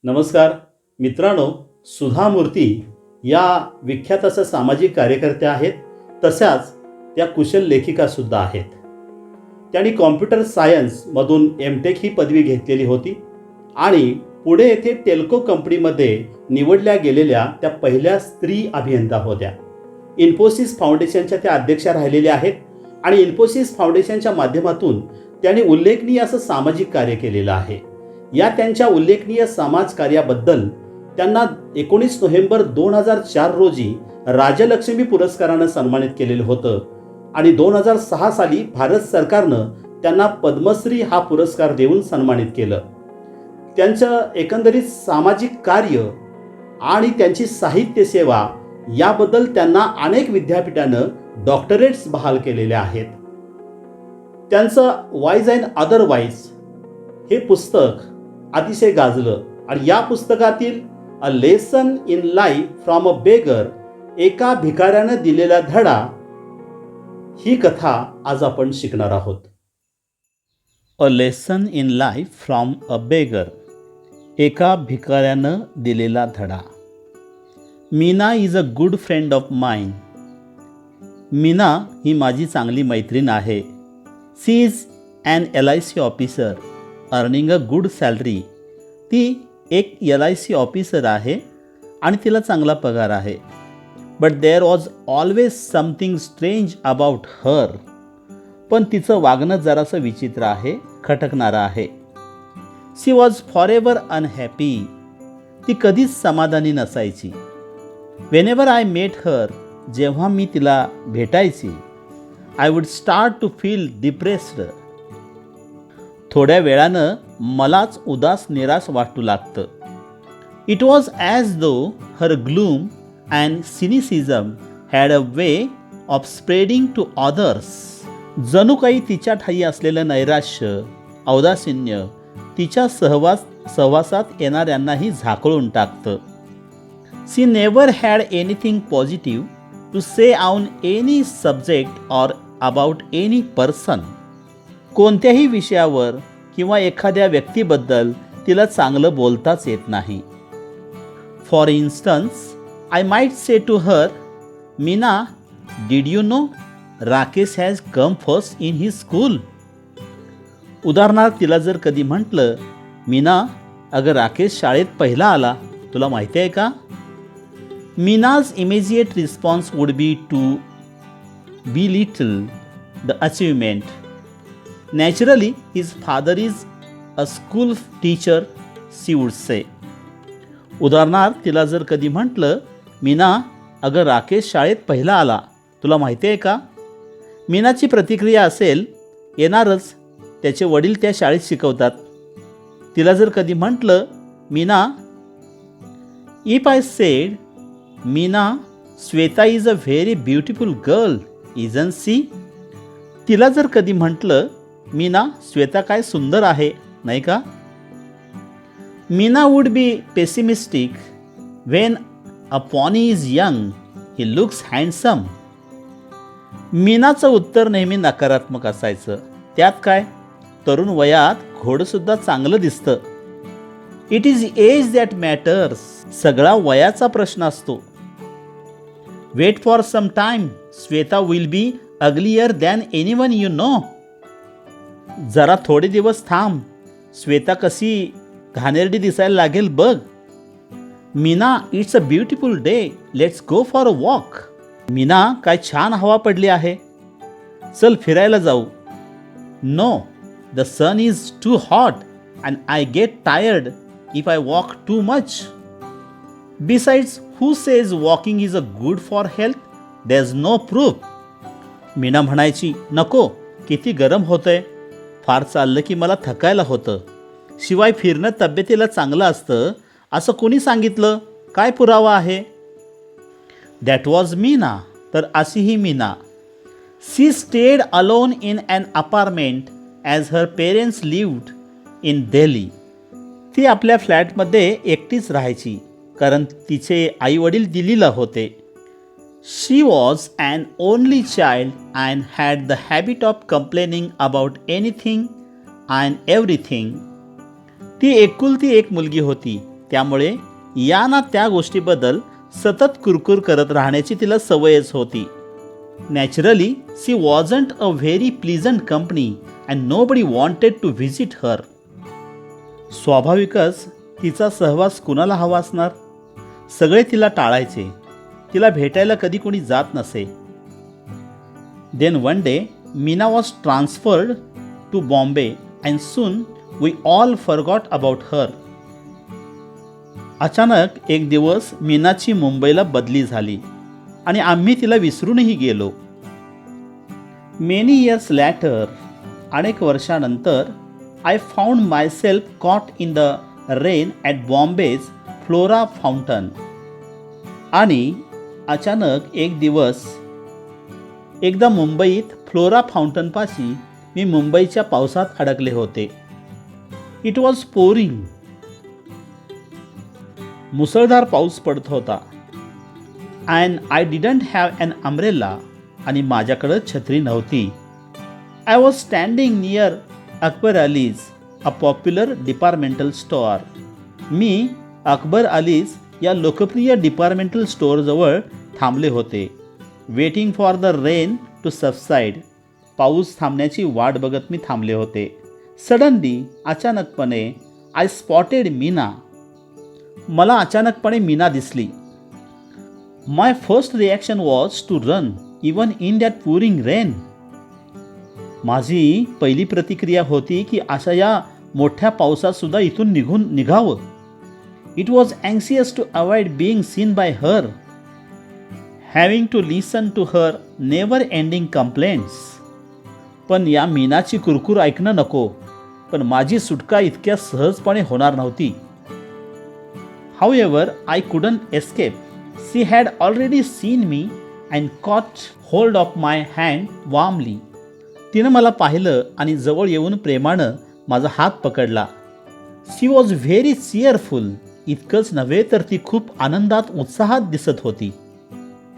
नमस्कार मित्रांनो, सुधा मूर्ती या विख्यात अशा सामाजिक कार्यकर्त्या आहेत. तशाच त्या कुशल लेखिकासुद्धा आहेत. त्यांनी कॉम्प्युटर सायन्समधून एमटेक ही पदवी घेतलेली होती आणि पुढे येथे टेल्को कंपनीमध्ये निवडल्या गेलेल्या त्या पहिल्या स्त्री अभियंता होत्या. इन्फोसिस फाउंडेशनच्या त्या अध्यक्षा राहिलेल्या आहेत आणि इन्फोसिस फाउंडेशनच्या माध्यमातून त्यांनी उल्लेखनीय असं सामाजिक कार्य केलेलं आहे. या त्यांच्या उल्लेखनीय समाजकार्याबद्दल त्यांना 19 नोव्हेंबर 2004 रोजी राजलक्ष्मी पुरस्कारानं सन्मानित केलेलं होतं आणि 2006 साली भारत सरकारनं त्यांना पद्मश्री हा पुरस्कार देऊन सन्मानित केलं. त्यांचं एकंदरीत सामाजिक कार्य आणि त्यांची साहित्य सेवा याबद्दल त्यांना अनेक विद्यापीठानं डॉक्टरेट्स बहाल केलेले आहेत. त्यांचं वाईज अँड अदरवाईज हे पुस्तक अतिशय गाजलं आणि या पुस्तकातील अ lesson in life from a beggar, एका भिकाऱ्यानं दिलेला धडा, ही कथा आज आपण शिकणार आहोत. A lesson in life from a beggar, एका भिकाऱ्यानं दिलेला धडा. Meena is a good friend of mine. Meena ही माझी चांगली मैत्रीण आहे. She is an LIC officer earning a good salary. ती एक LIC ऑफिसर आहे आणि तिला चांगला पगार आहे. But there was always something strange about her. पण तिचं वागणं जरासं विचित्र आहे, खटकणारं आहे. She was forever unhappy. ती कधीच समाधानी नसायची. वेनेवर आय मेट हर, जेव्हा मी तिला भेटायची, I would start to feel depressed. थोड्या वेळानं मलाच उदास निराश वाटू लागतं. It was as though her gloom and cynicism had a way of spreading to others. जणू काही तिच्या ठायी असलेलं नैराश्य, औदासिन्य तिच्या सहवासात येणाऱ्यांनाही झाकळून टाकतं. She never had anything positive to say on any subject or about any person. कोणत्याही विषयावर किंवा एखाद्या व्यक्तीबद्दल तिला चांगलं बोलताच येत नाही. For instance, I might say to her, Meena, did you know Rakesh has come first in his school. उदाहरणार्थ, तिला जर कधी म्हटलं, मीना, अगं राकेश शाळेत पहिला आला, तुला माहिती आहे का? Meena's immediate response would be to belittle the achievement. Naturally, his father is a school teacher, she would say. उदाहरणार्थ, तिला जर कधी म्हटलं, मीना, अगं राकेश शाळेत पहिला आला, तुला माहिती आहे का? मीनाची प्रतिक्रिया असेल, येणारच, त्याचे वडील त्या शाळेत शिकवतात. तिला जर कधी म्हटलं, Meena, if I said, Meena, Shweta is a very beautiful girl, isn't she. तिला जर कधी म्हटलं, मीना, श्वेता काय सुंदर आहे, नाही का? Meena would be pessimistic. When a pony is young, he looks handsome. मीनाचं उत्तर नेहमी नकारात्मक असायचं. त्यात काय, तरुण वयात घोडंसुद्धा चांगलं दिसतं. It is age that matters. सगळा वयाचा प्रश्न असतो. Wait for some time, Shweta will be uglier than anyone you know. जरा थोडे दिवस थांब, श्वेता कशी घाणेरडी दिसायला लागेल बघ. Meena, it's a beautiful day, let's go for a walk. Meena, काय छान हवा पडली आहे, चल फिरायला जाऊ. No, the sun is too hot and I get tired if I walk too much. Besides, who says walking is a good for health? There's no proof. Meena म्हणायची, नको, किती गरम होतंय, फार चाललं की मला थकायला होतं. शिवाय फिरणं तब्येतीला चांगलं असतं असं कोणी सांगितलं? काय पुरावा आहे? That was Meena. तर अशी ही Meena. She stayed alone in an apartment as her parents lived in Delhi. ती आपल्या फ्लॅटमध्ये एकटीच राहायची कारण तिचे आईवडील दिल्लीला होते. She was an only child and had the habit of complaining about anything and everything. ती एकुलती एक मुलगी होती त्यामुळे या ना त्या गोष्टीबद्दल सतत कुरकुर करत राहण्याची तिला सवयच होती. Naturally she wasn't a very pleasant company and nobody wanted to visit her. स्वाभाविकच तिचा सहवास कुणाला हवा असणार. सगळे तिला टाळायचे. तिला भेटायला कधी कोणी जात नसे. Then one day Meena was transferred to Bombay and soon we all forgot about her. अचानक एक दिवस मीनाची मुंबईला बदली झाली आणि आम्ही तिला विसरूनही गेलो. मेनी इयर्स लॅटर, अनेक वर्षानंतर, I found myself caught in the rain at Bombay's Flora Fountain. आणि अचानक एक दिवस एकदा मुंबईत फ्लोरा फाउंटनपाशी मी मुंबईच्या पावसात अडकले होते. It was pouring. मुसळधार पाऊस पडत होता. And I didn't have an umbrella. आणि माझ्याकडं छत्री नव्हती. I was standing near Akbar Ali's, a popular departmental store. मी अकबर अलीज या लोकप्रिय डिपार्टमेंटल स्टोअरजवळ थांबले होते. Waiting for the rain to subside. पाऊस थांबण्याची वाट बघत मी थांबले होते. सडनली, अचानकपणे, आय स्पॉटेड मीना. मला अचानकपणे मीना दिसली. My first reaction was to run even in that pouring rain. माझी पहिली प्रतिक्रिया होती की अशा या मोठ्या पावसात सुद्धा इथून निघावं. It was anxious to avoid being seen by her, having to listen to her never ending complaints. पण या मीनाची कुरकुर ऐकणं नको. पण माझी सुटका इतक्या सहजपणे होणार नव्हती. However, I couldn't escape. She had already seen me and caught hold of my hand warmly. तिनं मला पाहिलं आणि जवळ येऊन प्रेमानं माझा हात पकडला. She was very cheerful. इतकंच नव्हे तर ती खूप आनंदात, उत्साहात दिसत होती.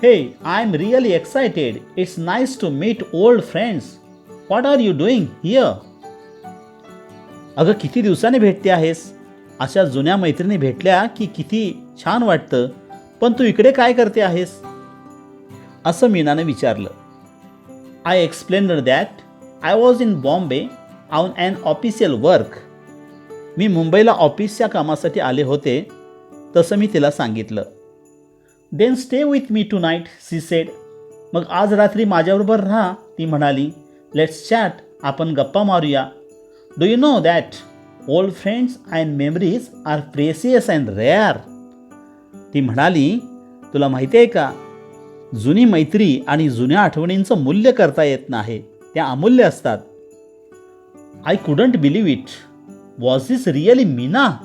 Hey, I'm really excited. It's nice to meet old friends. What are you doing here? अगं, किती दिवसाने भेटते आहेस? अशा जुन्या मैत्रिणी भेटल्या की किती छान वाटतं. पण तू इकडे काय करते आहेस? असं मीनाने विचारलं. I explained that I was in Bombay on an official work. मी मुंबईला ऑफिसच्या कामासाठी आले होते तसं मी तिला सांगितलं. Then stay with me tonight, she said. मग आज रात्री माझ्याबरोबर राहा, ती म्हणाली. Let's chat. आपण गप्पा मारूया. Do you know that old friends and memories are precious and rare. ती म्हणाली, तुला माहिती आहे का, जुनी मैत्री आणि जुन्या आठवणींचं मूल्य करता येत नाही. त्या अमूल्य असतात. I couldn't believe it. Was this really Meena?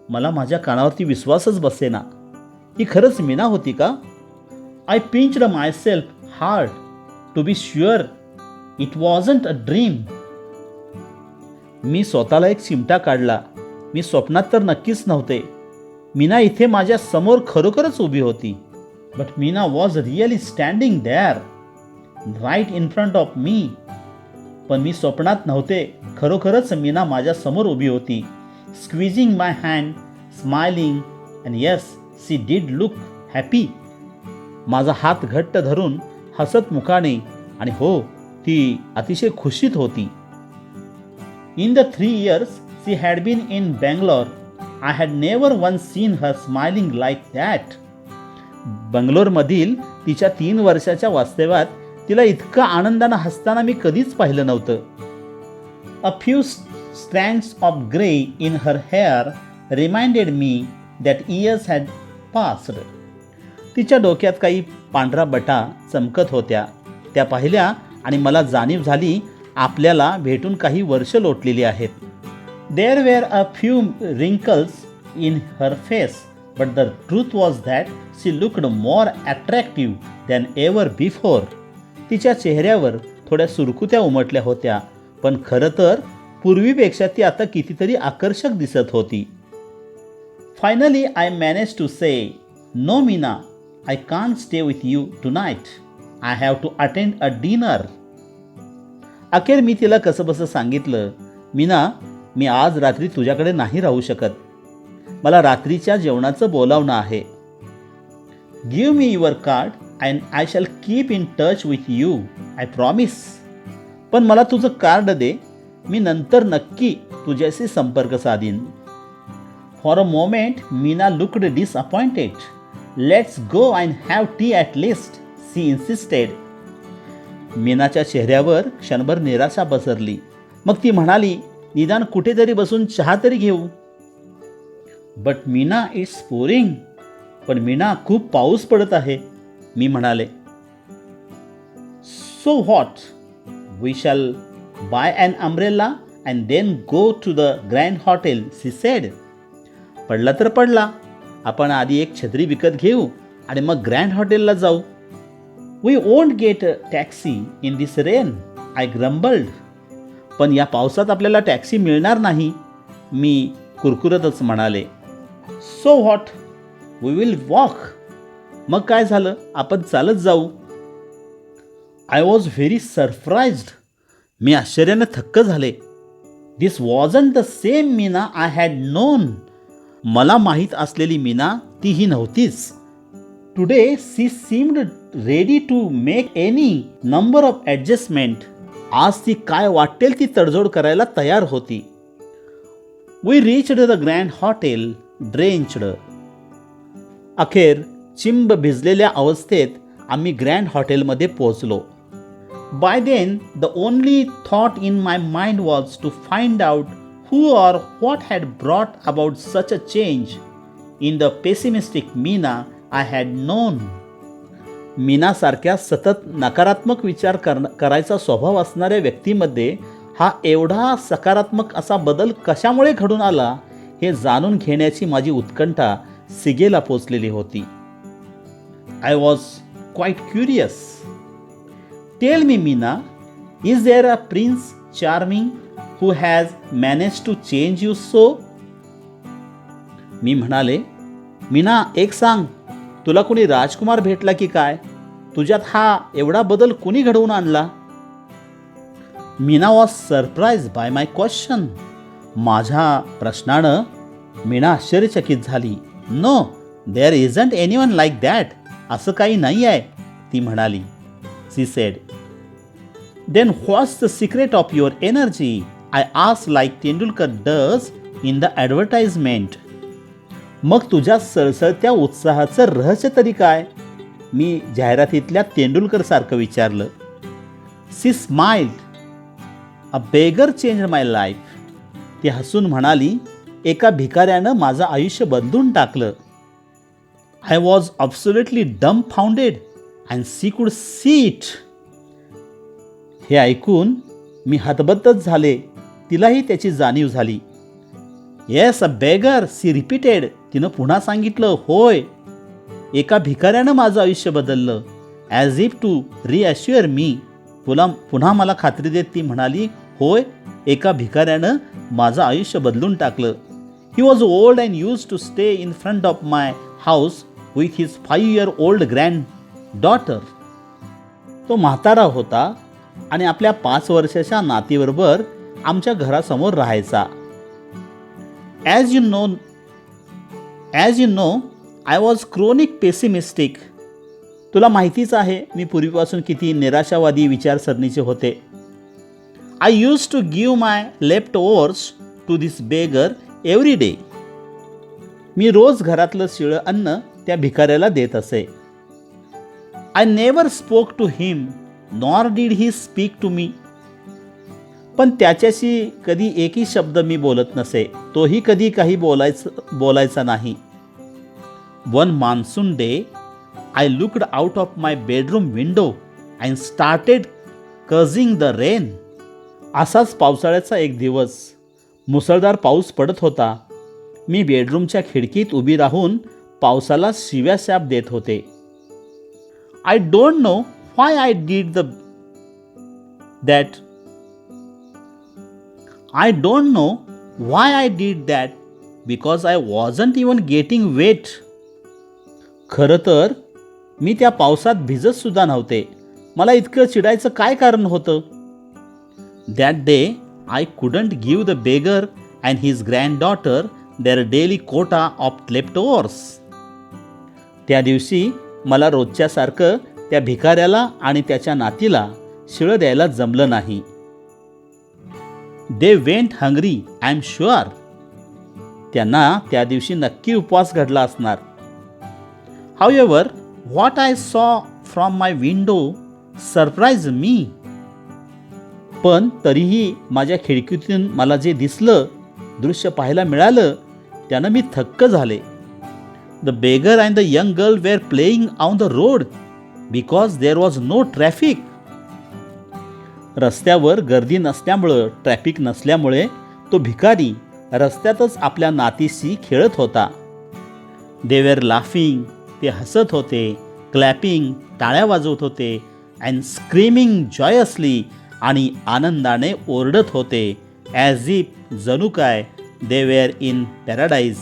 मला माझ्या कानावरती विश्वासच बसेना. ही खरंच मीना होती का? I pinched myself hard to be sure it wasn't a dream. मी स्वतःला एक चिमटा काढला. मी स्वप्नात तर नक्कीच नव्हते. मीना इथे माझ्या समोर खरोखरच उभी होती. But Meena was really standing there right in front of me. पण मी स्वप्नात नव्हते. खरोखरच मीना माझ्या समोर उभी होती. Squeezing my hand, smiling, and yes, she did look happy. माझा हात घट्ट धरून हसत मुखाने. आणि हो, ती अतिशय खुशीत होती. In the 3 years she had been in Bangalore, I had never once seen her smiling like that. बंगलोरमधील तिच्या 3 वर्षाच्या वास्तव्यात तिला इतका आनंदानं हसताना मी कधीच पाहिलं नव्हतं. A few strands of gray in her hair reminded me that years had passed. तिच्या डोक्यात काही पांढरा बटा चमकत होत्या. त्या पाहिल्या आणि मला जाणीव झाली आपल्याला भेटून काही वर्ष लोटलेली आहेत. There were a few wrinkles in her face, but the truth was that she looked more attractive than ever before. तिच्या चेहऱ्यावर थोड्या सुरकुत्या उमटल्या होत्या, पण खरं तर पूर्वीपेक्षा ती आता कितीतरी आकर्षक दिसत होती. Finally, I managed to say, "No, Meena, I can't stay with you tonight. I have to attend a dinner." अखेर मी तिला कसंबसं सांगितलं, मीना, मी आज रात्री तुझ्याकडे नाही राहू शकत. मला रात्रीच्या जेवणाचं बोलावणं आहे. Give me your card and I shall keep in touch with you, I promise. पण मला तुझं कार्ड दे, मी नंतर नक्की तुझ्याशी संपर्क साधीन. For a moment Meena looked disappointed. Let's go and have tea at least, she insisted. मीनाच्या चेहऱ्यावर क्षणभर निराशा पसरली. मग ती म्हणाली, निदान कुठेतरी बसून चहा तरी घेऊ. But Meena, it's pouring. पण मीना, खूप पाऊस पडत आहे, मी म्हणाले. So what, we shall buy an umbrella and then go to the Grand Hotel, she said. पडला तर पडला, आपण आधी एक छत्री विकत घेऊ आणि मग ग्रँड हॉटेलला जाऊ. We won't get a taxi in this rain, I grumbled. पण या पावसात आपल्याला टॅक्सी मिळणार नाही, मी कुरकुरतच म्हणाले. So what, we will walk. मग काय झालं, आपण चालत जाऊ. I was very surprised. मी आश्चर्याने थक्क झाले. This wasn't the same Meena I had known. मला माहीत असलेली मीना तीही नव्हतीच. Today she seemed ready to make any number of adjustment. आज ती काय वाटेल ती तडजोड करायला तयार होती. We reached the Grand Hotel drenched. अखेर चिंब भिजलेल्या अवस्थेत आम्ही ग्रँड हॉटेलमध्ये पोहोचलो. Bye then the only thought in my mind was to find out who or what had brought about such a change in the pessimistic Meena I had known. मीनासारख्या सतत नकारात्मक विचार करायचा स्वभाव असणाऱ्या व्यक्तीमध्ये हा एवढा सकारात्मक असा बदल कशामुळे घडून आला हे जाणून घेण्याची माझी उत्कंठा सिगेला पोचलेली होती. I was quite curious. Tell me Meena, is there a prince charming who has managed to change you so? मी म्हणाले, मीना, एक सांग, तुला कोणी राजकुमार भेटला की काय? तुझ्यात हा एवढा बदल कोणी घडवून आणला? Meena was surprise by my question. माझ्या प्रश्नानं मीना आश्चर्यचकित झाली. No, there isn't anyone like that. असं काही नाही आहे, ती म्हणाली. She said. Then what's the secret of your energy? I asked like Tendulkar does in the advertisement. मग तुझ्या सळसळत्या उत्साहाचं रहस्य तरी काय? मी जाहिरातीतल्या तेंडुलकर सारखं विचारलं. She smiled. A beggar change my life. ती हसून म्हणाली, एका भिकाऱ्यानं माझं आयुष्य बदलून टाकलं. I was absolutely dumbfounded and she could see it. हे ऐकून मी हतबद्धच झाले. तिलाही त्याची जाणीव झाली. Yes, a beggar, she repeated. तिनं पुन्हा सांगितलं, होय, एका भिकाऱ्यानं माझं आयुष्य बदललं. As if to reassure me. पुन्हा मला खात्री देत ती म्हणाली, होय, एका भिकाऱ्यानं माझं आयुष्य बदलून टाकलं. He was old and use to stay in front of my house with his 5-year-old granddaughter. तो म्हातारा होता आणि आपल्या 5 वर्षाच्या नातीबरोबर आमच्या घरासमोर राहायचा. As you know I was chronic pessimistic. तुला माहितीच आहे मी पूर्वीपासून किती निराशावादी विचारसरणीचे होते. I use to give my leftovers to this beggar every day. मी रोज घरातलं शिळं अन्न त्या भिकाऱ्याला देत असे. I never spoke to him nor did he speak to me. पण त्याच्याशी कधी एकही शब्द मी बोलत नसे. तोही कधी काही बोलायचा नाही. One monsoon day I looked out of my bedroom window and started cursing the rain. असाच पावसाळ्याचा एक दिवस. मुसळधार पाऊस पडत होता. मी बेडरूमच्या खिडकीत उभी राहून पावसाला शिव्याशाप देत होते. I don't know why I did that. I don't know why I did that because I wasn't even getting wet. खरं तर मी त्या पावसात भिजत सुद्धा नव्हते. मला इतकं चिडायचं काय कारण होतं? That day I couldn't give the beggar and his granddaughter their daily quota of leftovers. त्या दिवशी मला रोजच्यासारखं त्या भिकाऱ्याला आणि त्याच्या नातीला शिळं द्यायला जमलं नाही. They went hungry, I am sure. त्यांना त्या दिवशी नक्की उपवास घडला असणार. However, what I saw from my window surprise me. पण तरीही माझ्या खिडकीतून मला जे दिसलं, दृश्य पाहायला मिळालं, त्यानं मी थक्क झाले. The beggar and the young girl were playing on the road because there was no traffic. रस्त्यावर गर्दी नसल्यामुळं, ट्रॅफिक नसल्यामुळे तो भिकारी रस्त्यातच आपल्या नातीशी खेळत होता. दे वेअर लाफिंग, ते हसत होते, क्लॅपिंग, टाळ्या वाजवत होते, अँड स्क्रीमिंग जॉयसली, आणि आनंदाने ओरडत होते. ॲज इफ, जणू काय दे वेअर इन पॅराडाईज,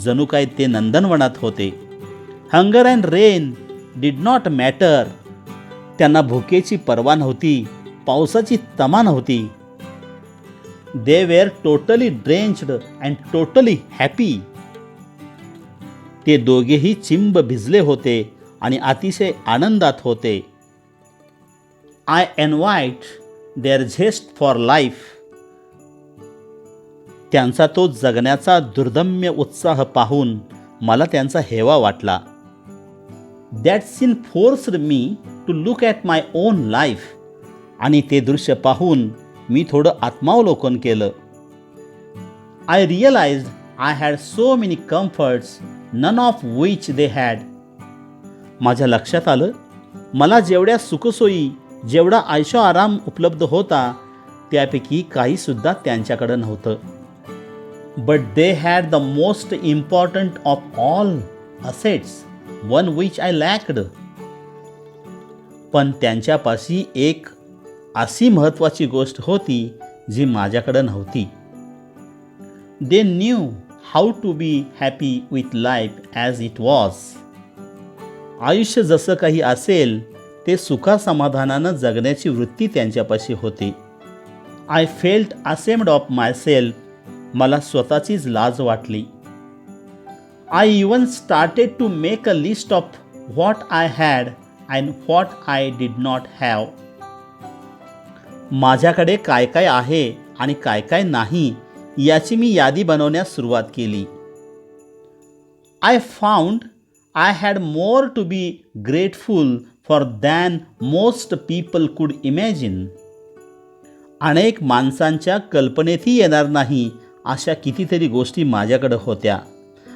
जणू काय ते नंदनवनात होते. Hunger and rain did not matter. त्यांना भुकेची पर्वा नव्हती, पावसाची तमा नव्हती. They were totally drenched and totally happy. ते दोघेही चिंब भिजले होते आणि अतिशय आनंदात होते. I envied their zest for life. त्यांचा तो जगण्याचा दुर्दम्य उत्साह पाहून मला त्यांचा हेवा वाटला. That scene forced me to look at my own life. आणि ते दृश्य पाहून मी थोडं आत्मावलोकन केलं. I realised I had so many comforts, none of which they had. माझ्या लक्षात आलं, मला जेवढ्या सुखसोयी, जेवढा आयशो आराम उपलब्ध होता, त्यापैकी काहीसुद्धा त्यांच्याकडं नव्हतं. But they had the most important of all assets, one which I lacked. पण त्यांच्यापाशी एक अशी महत्त्वाची गोष्ट होती जी माझ्याकडं नव्हती. They knew how to be happy with life as it was. आयुष्य जसं काही असेल ते सुखासमाधानानं जगण्याची वृत्ती त्यांच्यापाशी होती. I felt ashamed of myself. मला स्वतःचीच लाज वाटली. I even started to make a list of what I had and what I did not have. माझ्याकडे काय काय आहे आणि काय काय नाही याची मी यादी बनवण्यास सुरुवात केली. I found I had more to be grateful for than most people could imagine. अनेक माणसांच्या कल्पनेतही येणार नाही अशा कितीतरी गोष्टी माझ्याकडं होत्या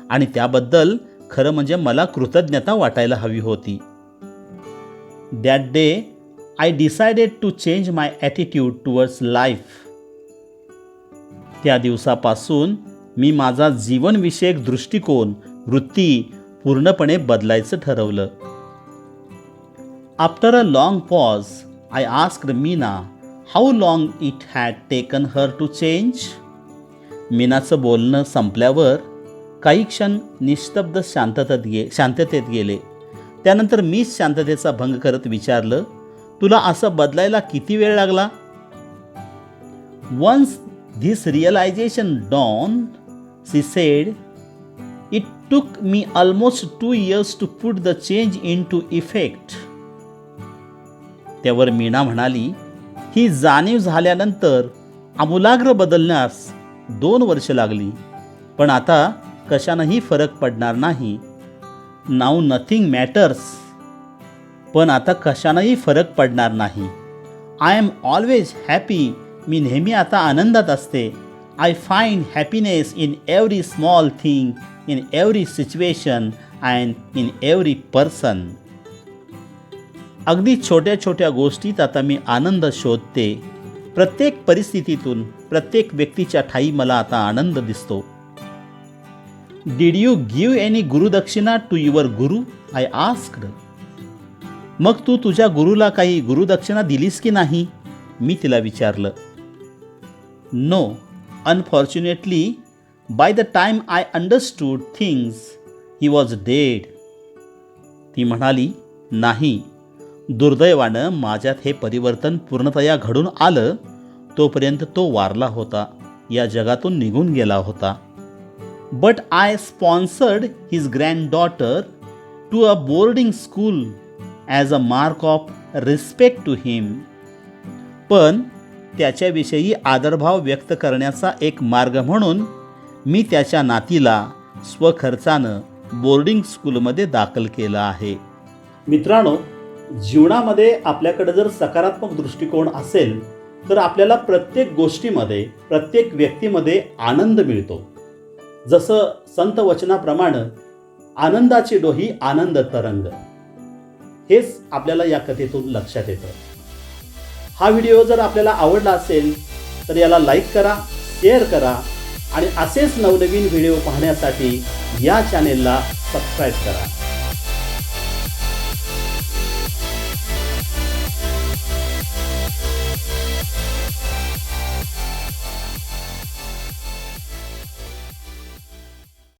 आणि त्याबद्दल खरं म्हणजे मला कृतज्ञता वाटायला हवी होती. That day I decided to change my attitude towards life. त्या दिवसापासून मी माझा जीवनविषयक दृष्टिकोन, वृत्ती पूर्णपणे बदलायचं ठरवलं. After a long pause I asked Meena how long it had taken her to change. मीनाचं बोलणं संपल्यावर काही क्षण निस्तब्ध शांततेत गेले. त्यानंतर मीच शांततेचा भंग करत विचारलं, तुला असं बदलायला किती वेळ लागला? Once this realisation dawned, she said, it took me almost 2 years to put the change into effect. त्यावर मीना म्हणाली, ही जाणीव झाल्यानंतर आमूलाग्र बदलण्यास 2 वर्ष लागली, पण आता कशानंही फरक पडणार नाही. Now nothing matters. पण आता कशानंही फरक पडणार नाही. I am always happy. मी नेहमी आता आनंदात असते. I find happiness in every small thing, in every situation and in every person. अगदी छोट्या छोट्या गोष्टीत आता मी आनंद शोधते. प्रत्येक परिस्थितीतून, प्रत्येक व्यक्तीच्या ठायी मला आता आनंद दिसतो. Did you give any gurudakshina to your guru? I asked. मग तू तुझ्या गुरुला काही गुरुदक्षिणा दिलीस की नाही? मी तिला विचारलं. No, unfortunately by the time I understood things he was dead. ती म्हणाली, नाही, दुर्दैवानं माझ्यात हे परिवर्तन पूर्णतया घडून आलं तोपर्यंत तो वारला होता, या जगातून निघून गेला होता. But I sponsored his granddaughter to a boarding school as a mark of respect to him. पण त्याच्याविषयी आदरभाव व्यक्त करण्याचा एक मार्ग म्हणून मी त्याच्या नातीला स्वखर्चानं बोर्डिंग स्कूलमध्ये दाखल केलं आहे. मित्रांनो, जीवनामध्ये आपल्याकडे जर सकारात्मक दृष्टिकोन असेल तर आपल्याला प्रत्येक गोष्टीमध्ये, प्रत्येक व्यक्तीमध्ये आनंद मिळतो. जसं संत वचनाप्रमाणे आनंदाची डोही आनंद तरंग, हेच आपल्याला या कथेतून लक्षात येतं. हा व्हिडिओ जर आपल्याला आवडला असेल तर याला लाईक करा, शेअर करा आणि असेच नवनवीन व्हिडिओ पाहण्यासाठी या चॅनेलला सबस्क्राईब करा.